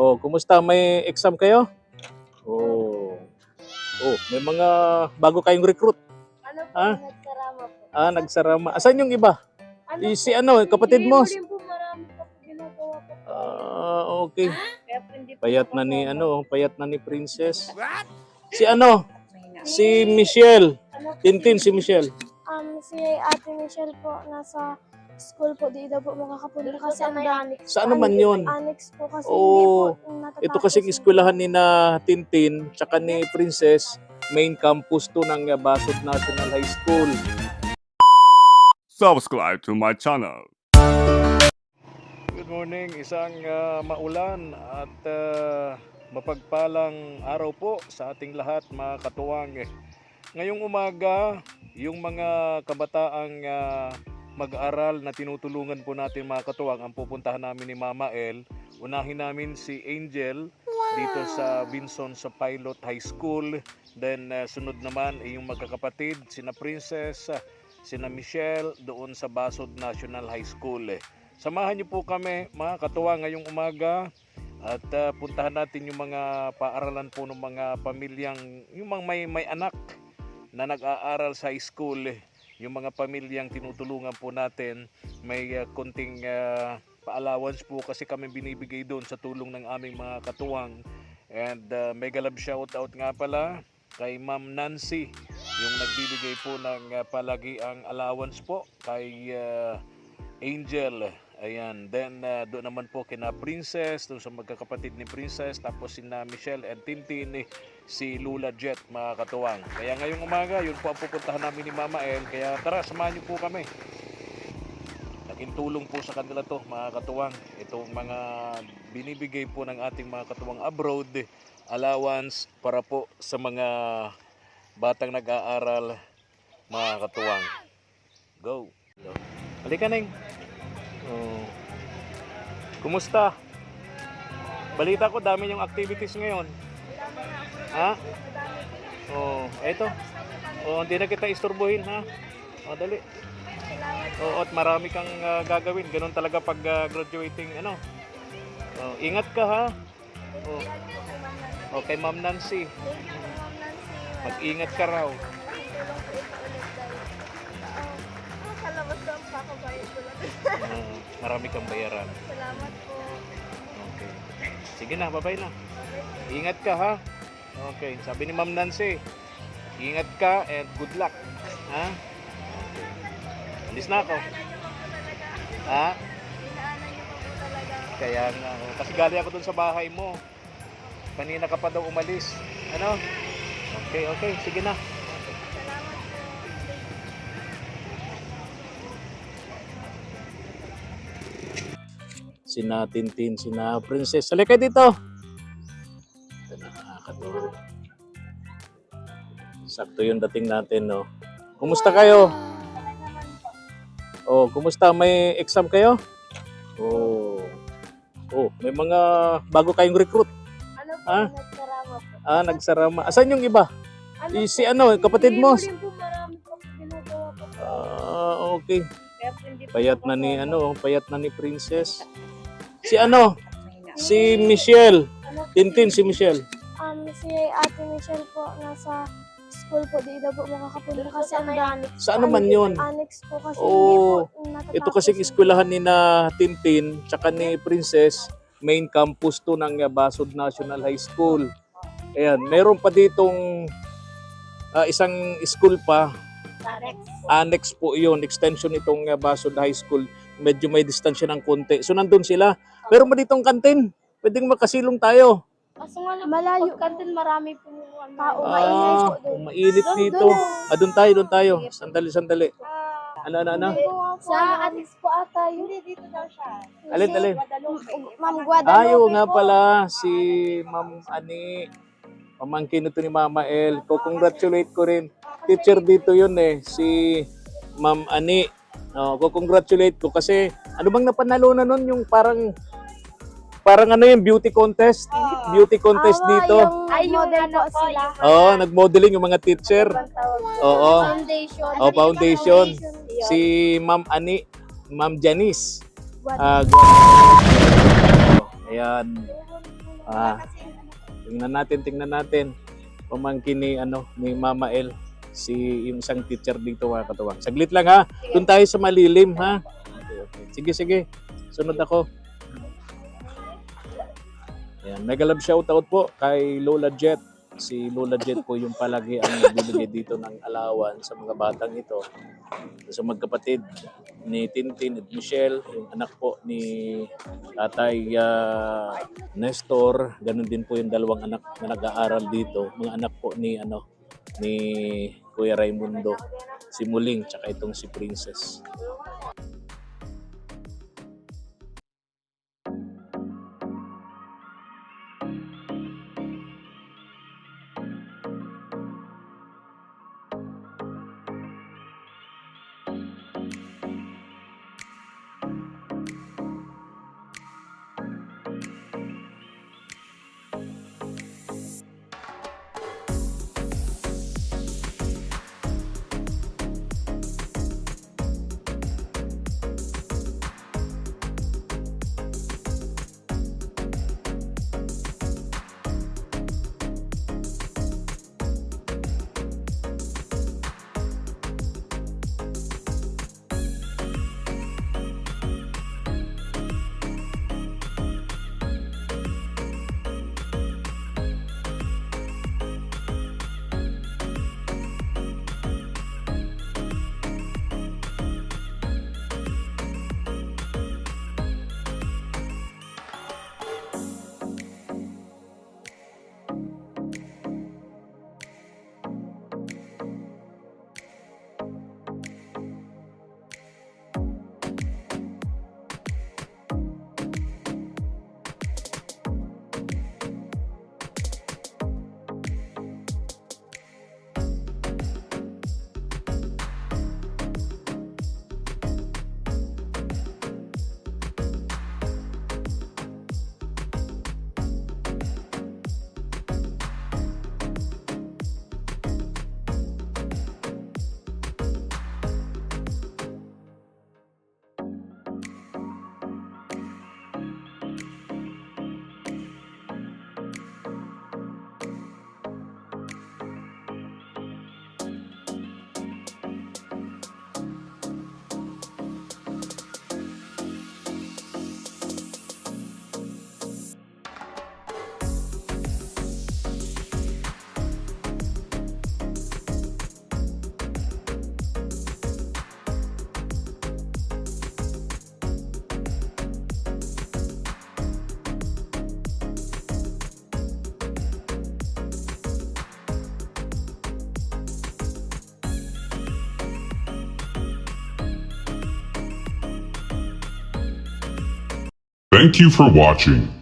Oh, kumusta? May exam kayo? Oh. Oh, may mga bago kayong recruit. Ano po, Ah? nagsarama po. Nagsarama. Asan yung iba? Si kapatid mo? Hindi po marami pa po ginagawa po. Okay. Kaya po hindi po Payat na ni makasama. payat na ni Princess. Si Michelle. Tintin si Michelle. Si Ate Michelle po, nasa school po, di daw po makakapunta kasi ang dami. Saan naman yun? Annex po kasi Oh, hindi po natatapos. Ito kasing eskwelahan ni na Tintin tsaka ni Princess, main campus to ng Basod National High School. Subscribe to my channel. Good morning, isang maulan at mapagpalang araw po sa ating lahat mga katuwang. Ngayong umaga, yung mga kabataang mag-aaral na tinutulungan po natin mga katuwang, ang pupuntahan namin ni Mama El. Unahin namin si Angel dito sa Vinson sa Pilot High School. Then sunod naman yung magkakapatid, sina Princess, sina Michelle doon sa Basod National High School. Samahan niyo po kami mga katuwang ngayong umaga at puntahan natin yung mga paaralan po ng mga pamilyang, yung mga may anak na nag-aaral sa high school. Yung mga pamilyang tinutulungan po natin, may konting pa-allowance po kasi kami binibigay doon sa tulong ng aming mga katuwang. And mega love shout out nga pala kay Ma'am Nancy, yung nagbibigay po ng palagiang allowance po kay Angel. Ayan, then doon naman po kina Princess, doon sa magkakapatid ni Princess, tapos sina Michelle and Tintin, si Lula Jet mga katuwang. Kaya ngayong umaga, yun po ang pupuntahan namin ni Mama El. Kaya tara, samahan niyo po kami. Naging tulong po sa kanila to mga katuwang. Itong mga binibigay po ng ating mga katuwang abroad, allowance para po sa mga batang nag-aaral mga katuwang. Go! Halika Neng! Oh. Kumusta? Balita ko dami yung activities ngayon. Ha? Oh, eto. Oh, hindi na kita isturbuhin ha. Oh, dali. Oh, at marami kang gagawin. Ganun talaga pag graduating ano. Oh, ingat ka ha. Oh. Okay, Ma'am Nancy. Mag-ingat ka raw. Kalabas lang pa ako, bayad ko lang. Marami kang bayaran. Salamat po. Okay. Sige na, bye-bye na. Ingat ka ha. Okay, sabi ni Ma'am Nancy, ingat ka and good luck. Ha? Okay. Alis na ako. Ha? Inaanan niyo po po talaga. Kaya nga, kasi galing ako dun sa bahay mo. Kanina ka pa daw umalis. Ano? Okay, okay. Sige na. Salamat po. Sina Tintin, sina Princess. Halika dito. Ito na, nakakatuwa. Sakto yung dating natin, no? Kumusta kayo? Oh, kumusta? May exam kayo? Oh. Oh, may mga bago kayong recruit. Ano po, nagsarama po. Nagsarama. Asan yung iba? Si kapatid mo? Hindi po marami pa po ginagawa po. Okay. Kaya po hindi po Payat na ni makasama. payat na ni Princess. Si Michelle. Tintin si Michelle. Si Ate Michelle po, nasa school po, di daw po makakapunta kasi ang dami. Saan naman yun? Annex po kasi Oh, hindi po natatapos. Ito kasing eskwelahan ni na Tintin tsaka ni Princess, main campus to ng Basod National High School. Ayan, meron pa ditong isang school pa, annex po yun, extension itong Basod High School. Medyo may distansya ng konti. So nandun sila. Meron ba ditong kantin? Pwedeng makasilong tayo. Kaso nga lang, Malayo. kantin marami po Tao, mainit po doon. Mainit dito. Doon tayo. Sandali. Ano? Sa Addis po ata, hindi dito daw siya. Alin? Ma'am Guadalupe Ayaw nga po. pala si Ma'am Ani. Pamangkin ito ni Mama El. Congratulate ko rin. Teacher dito yun si Ma'am Ani. Congratulate ko kasi ano bang napanalunan nun yung parang ano yung beauty contest? Beauty contest dito. Yung model po sila. Nag-modeling yung mga teacher. Oo. Foundation. Foundation. Si Ma'am Ani, Ma'am Janice. Ayan. Tingnan natin. Pamangkin ni Mama El, yung isang teacher dito mga katuwang. Saglit lang ha. Doon tayo sa malilim ha. Okay. Sige. Sunod ako. Ayan, mega love shoutout po kay Lola Jet. Si Lola Jet po yung palagi ang nagbibigay dito ng alawan sa mga batang ito. Sa magkapatid ni Tintin at Michelle, yung anak po ni Tatay Nestor, ganun din po yung dalawang anak na nag-aaral dito. Mga anak po ni Kuya Raimundo, si Muling, tsaka itong si Princess. Thank you for watching.